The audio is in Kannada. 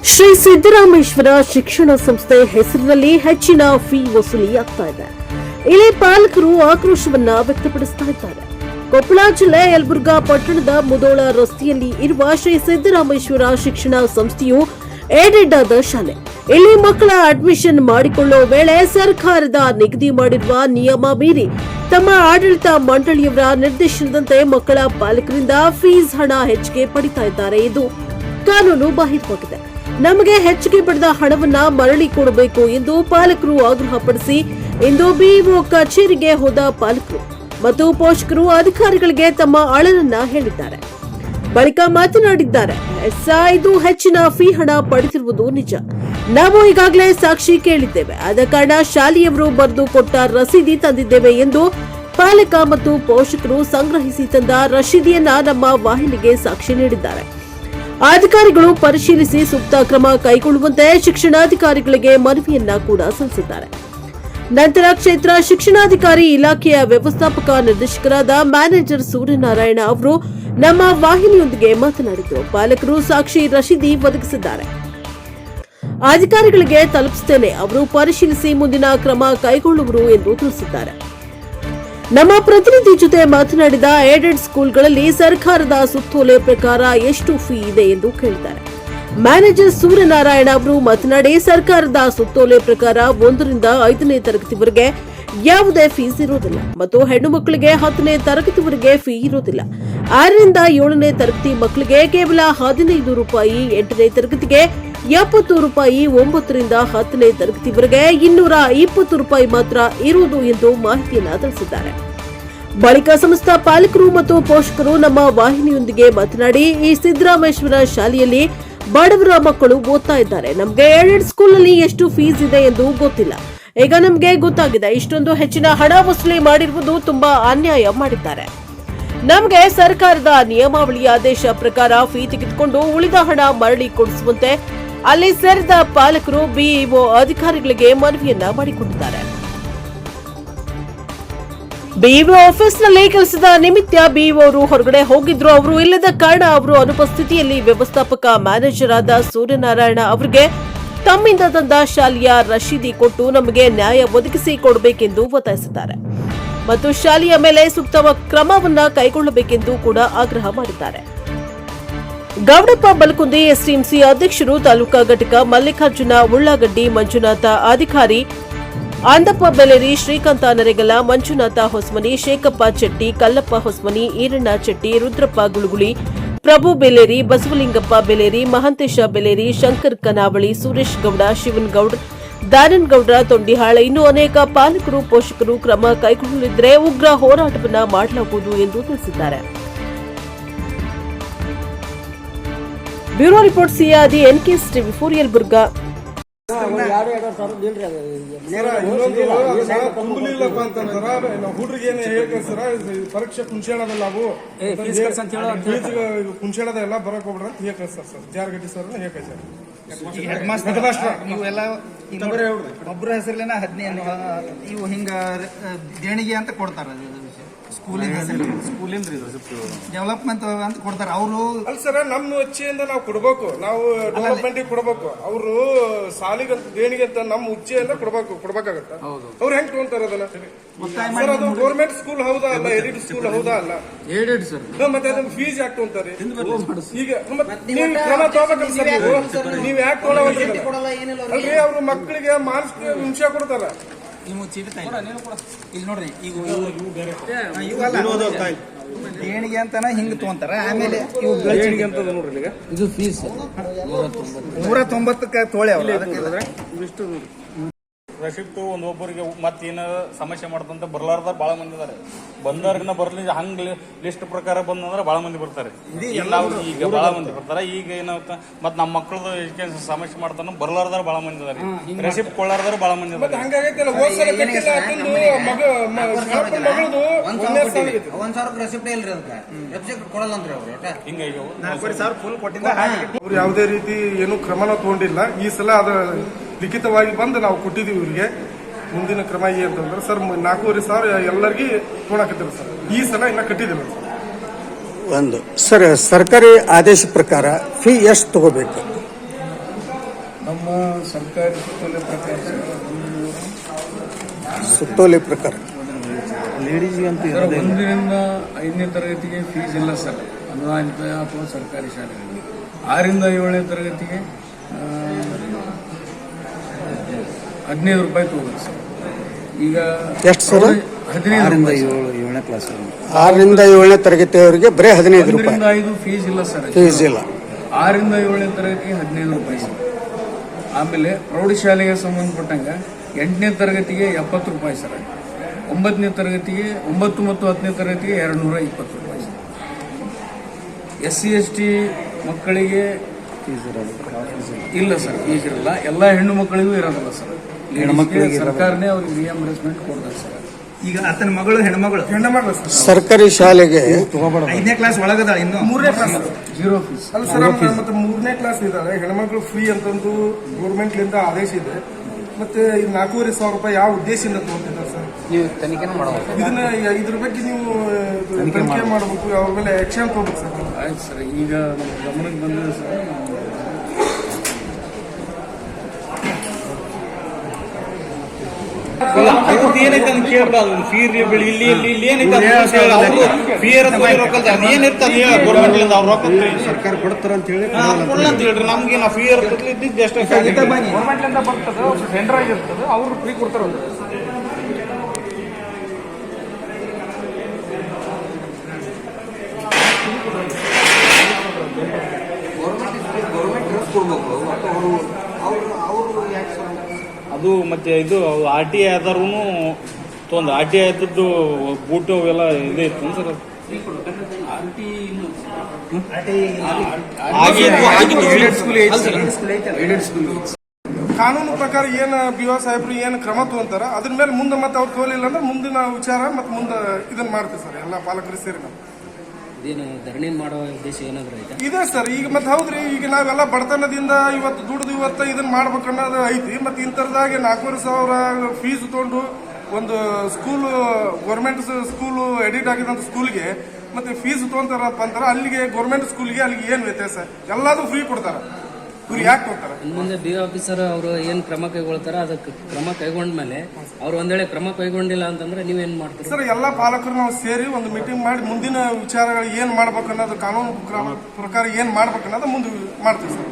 ಶ್ರೀ ಸಿದ್ದರಾಮೇಶ್ವರ ಶಿಕ್ಷಣ ಸಂಸ್ಥೆ ಹೆಸರಿನಲ್ಲಿ ಹೆಚ್ಚಿನ ಫೀ ವಸೂಲಿಯಾಗ್ತಾ ಇದೆ. ಇಲ್ಲಿ ಪಾಲಕರು ಆಕ್ರೋಶವನ್ನ ವ್ಯಕ್ತಪಡಿಸ್ತಾ ಇದ್ದಾರೆ. ಕೊಪ್ಪಳ ಜಿಲ್ಲೆ ಯಲಬುರ್ಗಾ ಪಟ್ಟಣದ ಮುಧೋಳ ರಸ್ತೆಯಲ್ಲಿ ಇರುವ ಶ್ರೀ ಸಿದ್ದರಾಮೇಶ್ವರ ಶಿಕ್ಷಣ ಸಂಸ್ಥೆಯು ಏಡೆಡ್ ಆದ ಶಾಲೆ. ಇಲ್ಲಿ ಮಕ್ಕಳ ಅಡ್ಮಿಷನ್ ಮಾಡಿಕೊಳ್ಳುವ ವೇಳೆ ಸರ್ಕಾರದ ನಿಗದಿ ಮಾಡಿರುವ ನಿಯಮ ಮೀರಿ ತಮ್ಮ ಆಡಳಿತ ಮಂಡಳಿಯವರ ನಿರ್ದೇಶನದಂತೆ ಮಕ್ಕಳ ಪಾಲಕರಿಂದ ಫೀಸ್ ಹಣ ಹೆಚ್ಚಿಗೆ ಪಡಿತಾ ಇದ್ದಾರೆ. ಇದು ಕಾನೂನು ಬಾಹಿರವಾಗಿದೆ. ನಮಗೆ ಹೆಚ್ಚಿಗೆ ಪಡೆದ ಹಣವನ್ನ ಮರಳಿ ಕೊಡಬೇಕು ಎಂದು ಪಾಲಕರು ಆಗ್ರಹಪಡಿಸಿ ಇಂದು ಬಿಇಒ ಕಚೇರಿಗೆ ಹೋದ ಪಾಲಕರು ಮತ್ತು ಪೋಷಕರು ಅಧಿಕಾರಿಗಳಿಗೆ ತಮ್ಮ ಅಳಲನ್ನ ಹೇಳಿದ್ದಾರೆ. ಬಳಿಕ ಮಾತನಾಡಿದ್ದಾರೆ. ಇದು ಹೆಚ್ಚಿನ ಫೀ ಹಣ ಪಡೆದಿರುವುದು ನಿಜ. ನಾವು ಈಗಾಗಲೇ ಸಾಕ್ಷಿ ಕೇಳಿದ್ದೇವೆ. ಆದ ಕಾರಣ ಶಾಲೆಯವರು ಬರೆದು ಕೊಟ್ಟ ರಸೀದಿ ತಂದಿದ್ದೇವೆ ಎಂದು ಪಾಲಕ ಮತ್ತು ಪೋಷಕರು ಸಂಗ್ರಹಿಸಿ ತಂದ ರಸೀದಿಯನ್ನ ನಮ್ಮ ವಾಹಿನಿಗೆ ಸಾಕ್ಷಿ ನೀಡಿದ್ದಾರೆ. ಅಧಿಕಾರಿಗಳು ಪರಿಶೀಲಿಸಿ ಸೂಕ್ತ ಕ್ರಮ ಕೈಗೊಳ್ಳುವಂತೆ ಶಿಕ್ಷಣಾಧಿಕಾರಿಗಳಿಗೆ ಮನವಿಯನ್ನ ಕೂಡ ಸಲ್ಲಿಸಿದ್ದಾರೆ. ನಂತರ ಕ್ಷೇತ್ರ ಶಿಕ್ಷಣಾಧಿಕಾರಿ ಇಲಾಖೆಯ ವ್ಯವಸ್ಥಾಪಕ ನಿರ್ದೇಶಕರಾದ ಮ್ಯಾನೇಜರ್ ಸೂರ್ಯನಾರಾಯಣ ಅವರು ನಮ್ಮ ವಾಹಿನಿಯೊಂದಿಗೆ ಮಾತನಾಡಿದರು. ಪಾಲಕರು ಸಾಕ್ಷಿ ರಸೀದಿ ಒದಗಿಸಿದ್ದಾರೆ. ಅಧಿಕಾರಿಗಳಿಗೆ ತಲುಪಿಸುತ್ತೇನೆ, ಅವರು ಪರಿಶೀಲಿಸಿ ಮುಂದಿನ ಕ್ರಮ ಕೈಗೊಳ್ಳುವರು ಎಂದು ತಿಳಿಸಿದ್ದಾರೆ. ನಮ್ಮ ಪ್ರತಿನಿಧಿ ಜೊತೆ ಮಾತನಾಡಿದ ಏಡೆಡ್ ಸ್ಕೂಲ್ಗಳಲ್ಲಿ ಸರ್ಕಾರದ ಸುತ್ತೋಲೆ ಪ್ರಕಾರ ಎಷ್ಟು ಫೀ ಇದೆ ಎಂದು ಕೇಳಿದ್ದಾರೆ. ಮ್ಯಾನೇಜರ್ ಸೂರ್ಯನಾರಾಯಣ ಅವರು ಮಾತನಾಡಿ, ಸರ್ಕಾರದ ಸುತ್ತೋಲೆ ಪ್ರಕಾರ 1 ರಿಂದ 5ನೇ ತರಗತಿವರೆಗೆ ಯಾವುದೇ ಫೀಸ್ ಇರುವುದಿಲ್ಲ ಮತ್ತು ಹೆಣ್ಣು ಮಕ್ಕಳಿಗೆ 10ನೇ ತರಗತಿವರೆಗೆ ಫೀ ಇರುವುದಿಲ್ಲ. 6 ರಿಂದ 7ನೇ ತರಗತಿ ಮಕ್ಕಳಿಗೆ ಕೇವಲ 15 ರೂಪಾಯಿ, 8ನೇ ತರಗತಿಗೆ 70 ರೂಪಾಯಿ, 9 ರಿಂದ 10ನೇ ತರಗತಿವರೆಗೆ 220 ರೂಪಾಯಿ ಮಾತ್ರ ಇರುವುದು ಎಂದು ಮಾಹಿತಿಯನ್ನು ತಿಳಿಸಿದ್ದಾರೆ. ಬಳಿಕ ಸಮಸ್ತ ಪಾಲಕರು ಮತ್ತು ಪೋಷಕರು ನಮ್ಮ ವಾಹಿನಿಯೊಂದಿಗೆ ಮಾತನಾಡಿ, ಈ ಸಿದ್ದರಾಮೇಶ್ವರ ಶಾಲೆಯಲ್ಲಿ ಬಡವರ ಮಕ್ಕಳು ಓದ್ತಾ ಇದ್ದಾರೆ. ನಮಗೆ ಏಡೆಡ್ ಸ್ಕೂಲ್ನಲ್ಲಿ ಎಷ್ಟು ಫೀಸ್ ಇದೆ ಎಂದು ಗೊತ್ತಿಲ್ಲ. ಈಗ ನಮಗೆ ಗೊತ್ತಾಗಿದೆ. ಇಷ್ಟೊಂದು ಹೆಚ್ಚಿನ ಹಣ ವಸೂಲಿ ಮಾಡಿರುವುದು ತುಂಬಾ ಅನ್ಯಾಯ ಮಾಡಿದ್ದಾರೆ. ನಮಗೆ ಸರ್ಕಾರದ ನಿಯಮಾವಳಿ ಆದೇಶ ಪ್ರಕಾರ ಫೀ ತೆಗೆದುಕೊಂಡು ಉಳಿದ ಹಣ ಮರಳಿ ಕೊಡಿಸುವಂತೆ ಅಲ್ಲಿ ಸೇರಿದ ಪಾಲಕರು ಬಿಇಒ ಅಧಿಕಾರಿಗಳಿಗೆ ಮನವಿಯನ್ನ ಮಾಡಿಕೊಂಡಿದ್ದಾರೆ. ಬಿಇಒ ಆಫೀಸ್ನಲ್ಲಿ ಕೆಲಸದ ನಿಮಿತ್ತ ಬಿಇಒ ಅವರು ಹೊರಗಡೆ ಹೋಗಿದ್ರು. ಅವರು ಇಲ್ಲದ ಕಾರಣ ಅವರು ಅನುಪಸ್ಥಿತಿಯಲ್ಲಿ ವ್ಯವಸ್ಥಾಪಕ ಮ್ಯಾನೇಜರ್ ಆದ ಸೂರ್ಯನಾರಾಯಣ ಅವರಿಗೆ ತಮ್ಮಿಂದ ತಂದ ಶಾಲೆಯ ರಶೀದಿ ಕೊಟ್ಟು ನಮಗೆ ನ್ಯಾಯ ಒದಗಿಸಿ ಕೊಡಬೇಕೆಂದು ಒತ್ತಾಯಿಸಿದ್ದಾರೆ ಮತ್ತು ಶಾಲೆಯ ಮೇಲೆ ಸೂಕ್ತ ಕ್ರಮವನ್ನ ಕೈಗೊಳ್ಳಬೇಕೆಂದು ಕೂಡ ಆಗ್ರಹ ಮಾಡಿದ್ದಾರೆ. ಗೌಡಪ್ಪ ಬಲಕುಂದಿ ಎಸ್ಟಿಎಂಸಿ ಅಧ್ಯಕ್ಷರು, ತಾಲೂಕಾ ಘಟಕ ಮಲ್ಲಿಕಾರ್ಜುನ ಉಳ್ಳಾಗಡ್ಡಿ, ಮಂಜುನಾಥ ಅಧಿಕಾರಿ, ಅಂದಪ್ಪ ಬೆಲೇರಿ, ಶ್ರೀಕಾಂತ ನರೆಗಲ, ಮಂಜುನಾಥ ಹೊಸ್ಮನಿ, ಶೇಖಪ್ಪ ಚೆಟ್ಟಿ, ಕಲ್ಲಪ್ಪ ಹೊಸ್ಮನಿ, ಈರಣ್ಣ ಚೆಟ್ಟಿ, ರುದ್ರಪ್ಪ ಗುಳುಗುಳಿ, ಪ್ರಭು ಬೆಲೇರಿ, ಬಸವಲಿಂಗಪ್ಪ ಬೆಲೇರಿ, ಮಹಂತೇಶ ಬೆಲೇರಿ, ಶಂಕರ್ ಕನಾವಳಿ, ಸುರೇಶ್ ಗೌಡ, ಶಿವನ್ ಗೌಡ್, ದಾನನ್ ಗೌಡ್ರ ತೊಂಡಿಹಾಳ ಇನ್ನೂ ಅನೇಕ ಪಾಲಕರು, ಪೋಷಕರು ಕ್ರಮ ಕೈಗೊಳ್ಳಲಿದ್ದರೆ ಉಗ್ರ ಹೋರಾಟವನ್ನ ಮಾಡಲಾಗುವುದು ಎಂದು ತಿಳಿಸಿದ್ದಾರೆ. ಬ್ಯೂರೋ ರಿಪೋರ್ಟ್ ಸಿಯಾದಿ ಎನ್ಕೆಎಸ್ ಟಿವಿ4 ಯಲಬುರ್ಗಾ. ತುಂಬಲಿಲ್ಲಪ್ಪ ಅಂತಂದ್ರ ಹುಡ್ರಿಗೆ ಏನ್ ಹೇಳ್ತಾರೆ ಸರ, ಪರೀಕ್ಷೆ ಕುಂಚೇಣದಲ್ಲ ಅವು ಕುಂಚೇಣದ ಎಲ್ಲ ಬರಕ್ ಹೋಗ್ಬಿಡ್ರ ಅಂತ ಹೇಳ್ತಾರೆ ಸರ್. ಜಾರ್ಗಟ್ಟಿ ಸರ್ ಹೇಳ್ತಾರೆ ಇವೆಲ್ಲ ಒಬ್ಬರ ಹೆಸರಲ್ಲೇನ 15 ಇವು ಹಿಂಗ ದೇಣಿಗೆ ಅಂತ ಕೊಡ್ತಾರ. ಸ್ಕೂಲಿಂದ ಡೆವಲಪ್ಮೆಂಟ್ ಅಂತ ಕೊಡ್ತಾರ ಅವರು. ಅಲ್ಲ ಸರ್, ನಮ್ಮ ಇಚ್ಛೆಯಿಂದ ನಾವು ಕೊಡ್ಬೇಕು, ನಾವು ಡೆವಲಪ್ಮೆಂಟ್ ಕೊಡ್ಬೇಕು. ಅವರು ಸಾಲಿಗಂತ ದೇಣಿಗೆ ಅಂತ ನಮ್ಮ ಇಚ್ಛೆಯಿಂದ ಕೊಡ್ಬೇಕಾಗತ್ತ. ಅವ್ರು ಹೆಂಗ್ ತಗೊಂತಾರ ಅದನ್ನ ಸರ್? ಅದು ಗೌರ್ಮೆಂಟ್ ಸ್ಕೂಲ್ ಹೌದಾ ಅಲ್ಲ? ಏಡೆಡ್ ಸ್ಕೂಲ್ ಹೌದಾ ಅಲ್ಲ? Aided sir. ಮತ್ತೆ ಅದನ್ನ ಫೀಸ್ ಯಾಕೆ ತಗೊಂತಾರೆ? ಈಗ ನೀವು ಕ್ರಮ ತಗೋಬೇಕಲ್ಲ ಸರ್. ನೀವ್ ಯಾಕೆ ತಗೊಳ್ಳೋಲ್ರಿ? ಅಲ್ರಿ, ಅವ್ರ ಮಕ್ಕಳಿಗೆ ಮಾನಸಿಕ ಹಿಂಸೆ ಕೊಡ್ತಾರ. ಇಲ್ಲಿ ನೋಡ್ರಿ, ಈಗ ದೇಣಿಗೆ ಅಂತಾನ ಹಿಂಗ ತಗೊಂತಾರ. ಆಮೇಲೆ ಇದು ಫೀಸ್ 190ಕ್ಕೆ ತೊಳೆ ರಶೀಫ್ಟು ಒಂದೊಬ್ಬರಿಗೆ ಮತ್ತೇನ ಸಮಸ್ಯೆ ಮಾಡ್ತಂತ ಬರ್ಲಾರ್ದಾರ ಬಾಳ ಮಂದಿ ಇದಾರೆ. ಬಂದವ್ರಿಗಿನ ಬರ್ಲಿ ಹಂಗ ಲಿಸ್ಟ್ ಪ್ರಕಾರ ಬಂದಂದ್ರೆ ಬಾಳ ಮಂದಿ ಬರ್ತಾರೆ. ಈಗ ಬಾಳ ಮಂದಿ ಬರ್ತಾರ. ಈಗ ಏನಾಗುತ್ತೆ, ಮತ್ ನಮ್ಮ ಮಕ್ಕಳದು ಎಜುಕೇಶನ್ ಸಮಸ್ಯೆ ಮಾಡ್ತಾನ ಬರ್ಲಾರ್ದಾರ ಬಾಳ ಮಂದಿ ಇದಾರೆ. ರಶೀಫ್ಟ್ ಕೊಳ್ಳಾರ್ದಾರ ಬಾಳ ಮಂದಿ ಇದಾರೆ. ಅವ್ರು ಯಾವುದೇ ರೀತಿ ಏನು ಕ್ರಮನ ತಗೊಂಡಿಲ್ಲ. ಈ ಸಲ ಅದ ಲಿಖಿತವಾಗಿ ಬಂದು ನಾವು ಕೊಟ್ಟಿದ್ದೀವಿ ಇವರಿಗೆ. ಮುಂದಿನ ಕ್ರಮ ಅಂತಂದ್ರೆ ಸರ್ 4,500 ಎಲ್ಲರಿಗೂ ತೊಗೊಳಕತ್ತೀವಿ ಸರ್. ಈ ಸಲ ಇನ್ನ ಕಟ್ಟಿದಿಲ್ಲ ಸರ್. ಸರ್, ಸರ್ಕಾರಿ ಆದೇಶ ಪ್ರಕಾರ ಫೀ ಎಷ್ಟು ತಗೋಬೇಕು? ಸರ್ಕಾರಿ ಸುತ್ತೋಲೆ ಪ್ರಕಾರ ಸುತ್ತೋಲೆ ಪ್ರಕಾರ ಸರ್ 1ರಿಂದ 5ನೇ ತರಗತಿಗೆ ಫೀಸ್ ಇಲ್ಲ ಸರ್, ಅನುದಾನಿತ ಅಥವಾ ಸರ್ಕಾರಿ ಶಾಲೆಗಳಲ್ಲಿ. 6ರಿಂದ 7ನೇ ತರಗತಿಗೆ 15 ರೂಪಾಯಿ ತಗೋಬೇಕು ಸರ್. ಈಗ ಎಷ್ಟು ಸರ್? 15ರಿಂದ 7ನೇ ಕ್ಲಾಸ್ 6ರಿಂದ 7ನೇ ತರಗತಿಯವರಿಗೆ ಬರೀ 15 ರೂಪಾಯಿ 1ರಿಂದ 5 ಫೀಸ್ ಇಲ್ಲ ಸರ್. ಫೀಸ್ ಇಲ್ಲ. 6ರಿಂದ 7ನೇ ತರಗತಿಗೆ 15 ರೂಪಾಯಿ ಸರ್. ಆಮೇಲೆ ಪ್ರೌಢಶಾಲೆಗೆ ಸಂಬಂಧಪಟ್ಟಂಗೆ 8ನೇ ತರಗತಿಗೆ 70 ರೂಪಾಯಿ ಸರ್. 9ನೇ ತರಗತಿಗೆ 9 ಮತ್ತು 10ನೇ ತರಗತಿಗೆ 220 ರೂಪಾಯಿ ಸರ್. SC/ST ಮಕ್ಕಳಿಗೆ ಇಲ್ಲ ಸರ್, ಫೀಸ್ ಇರಲ್ಲ. ಎಲ್ಲ ಹೆಣ್ಣು ಮಕ್ಕಳಿಗೂ ಇರೋದಿಲ್ಲ ಸರ್. ಹೆಣ್ಮಕ್ಳಿಗೆ ಸರ್ಕಾರನೇ ಅವ್ರಿಗೆ ರಿಯಂಬರ್ಸ್ಮೆಂಟ್ ಕೊಡ್ತಾರೆ ಸರ್. ಈಗ ಆತನ ಮಗಳು ಹೆಣ್ಮಗಳು ಸರ್ಕಾರಿ ಶಾಲೆಗೆ 5ನೇ ಕ್ಲಾಸ್ ಒಳಗದ ಇನ್ನು 3ನೇ ಕ್ಲಾಸ್ ಜೀರೋ ಫೀಸ್. ಅಲ್ಲ ಸರ್, ಮತ್ತೆ 3ನೇ ಕ್ಲಾಸ್ ಇದ್ದಾರೆ ಹೆಣ್ಮಕ್ಳು ಫ್ರೀ ಅಂತಂದು ಗೌರ್ಮೆಂಟ್ಲಿಂದ ಆದೇಶ ಇದೆ. ಮತ್ತೆ 4,500 ರೂಪಾಯಿ ಯಾವ ಉದ್ದೇಶದಿಂದ ತಗೊಂಡಿದ್ದಾರೆ ಸರ್? ನೀವು ತನಿಖೆ ಮಾಡಬೇಕು. ಇದನ್ನ ಇದ್ರ ಬಗ್ಗೆ ನೀವು ತನಿಖೆ ಮಾಡಬೇಕು, ಅವ್ರ ಮೇಲೆ ಆಕ್ಷನ್ ತಗೋಬೇಕು ಸರ್. ಆಯ್ತು ಸರ್, ಈಗ ನಮ್ಮ ಗಮನಕ್ಕೆ ಬಂದಿದೆ ಸರ್. ಏನೈತೆ ಅಂತ ಕೇಳ್ಬಾರ್ದು. ಫೀ ಇಲ್ಲಿ ಏನೈತೆ ಗೌರ್ಮೆಂಟ್ ಅವ್ರ ರೊಕ್ಕ ಸರ್ಕಾರ ಕೊಡ್ತಾರ ಅಂತ ಹೇಳಿ ಕೊಡಲ್ಲ ಅಂತ ಹೇಳ್ರಿ. ನಮ್ಗೆ ನಾವು ಫೀ ಇರ್ತಿದ್ದು ಎಷ್ಟು ಗೌರ್ಮೆಂಟ್ಲಿಂದ ಬರ್ತದೆ, ಟೆಂಡರ್ ಆಗಿರ್ತದೆ, ಅವ್ರು ಫ್ರೀ ಕೊಡ್ತಾರೆ. ಅದು ಮತ್ತೆ ಇದು RTI ಆದರೂ ತೊಂದ್ರೆ. RTI ಆದದ್ದು ಬೂಟು ಅವೆಲ್ಲ ಇದೇ ಇತ್ತು ಸರ್. ಕಾನೂನು ಪ್ರಕಾರ ಏನು BO ಸಾಹೇಬ್ರು ಏನು ಕ್ರಮ ತಗೊಂತಾರ ಅದ್ರ ಮೇಲೆ ಮುಂದೆ ಮತ್ತೆ ಅವ್ರು ತೋಲಿಲ್ಲ ಅಂದ್ರೆ ಮುಂದಿನ ವಿಚಾರ ಮತ್ತೆ ಮುಂದೆ ಇದನ್ನ ಮಾಡ್ತೀವಿ ಸರ್. ಎಲ್ಲ ಪಾಲಕರು ಸೇರಿ ನಾವು ಧರಣಿ ಮಾಡೋ ಉದ್ದೇಶ ಏನಾದ್ರು ಐತೆ? ಇದೆ ಸರ್. ಈಗ ಮತ್ತೆ ಹೌದ್ರಿ, ಈಗ ನಾವೆಲ್ಲ ಬಡತನದಿಂದ ಇವತ್ತು ದುಡ್ದು ಇದನ್ನ ಮಾಡ್ಬೇಕನ್ನೋದು ಐತಿ. ಮತ್ತೆ ಇಂಥರದಾಗೆ 4,500 ಫೀಸ್ ತಗೊಂಡು ಒಂದು ಸ್ಕೂಲ್ ಗೌರ್ಮೆಂಟ್ ಸ್ಕೂಲ್ ಎಡಿಟ್ ಆಗಿದಂತ ಸ್ಕೂಲ್ಗೆ ಮತ್ತೆ ಫೀಸ್ ತಗೊಂತಾರಪ್ಪ ಅಂತಾರ. ಅಲ್ಲಿಗೆ ಗೌರ್ಮೆಂಟ್ ಸ್ಕೂಲ್ಗೆ ಅಲ್ಲಿಗೆ ಏನ್ ವ್ಯತ್ಯಾಸ? ಎಲ್ಲಾದು ಫ್ರೀ ಕೊಡ್ತಾರ. ಇವ್ರು ಯಾಕೆ ಕೊಡ್ತಾರ? ಮುಂದೆ BO ಆಫೀಸರ್ ಅವರು ಏನ್ ಕ್ರಮ ಕೈಗೊಳ್ತಾರ, ಅದಕ್ಕೆ ಕ್ರಮ ಕೈಗೊಂಡ್ಮೇಲೆ ಅವ್ರು ಒಂದ್ ವೇಳೆ ಕ್ರಮ ಕೈಗೊಂಡಿಲ್ಲ ಅಂತಂದ್ರೆ ನೀವೇನ್ ಮಾಡ್ತೀರಿ ಸರ್? ಎಲ್ಲಾ ಪಾಲಕರು ನಾವು ಸೇರಿ ಒಂದು ಮೀಟಿಂಗ್ ಮಾಡಿ ಮುಂದಿನ ವಿಚಾರಗಳು ಏನ್ ಮಾಡ್ಬೇಕನ್ನೋದು, ಕಾನೂನು ಪ್ರಕಾರ ಏನ್ ಮಾಡ್ಬೇಕನ್ನೋದು ಮುಂದೆ ಮಾಡ್ತೀವಿ ಸರ್.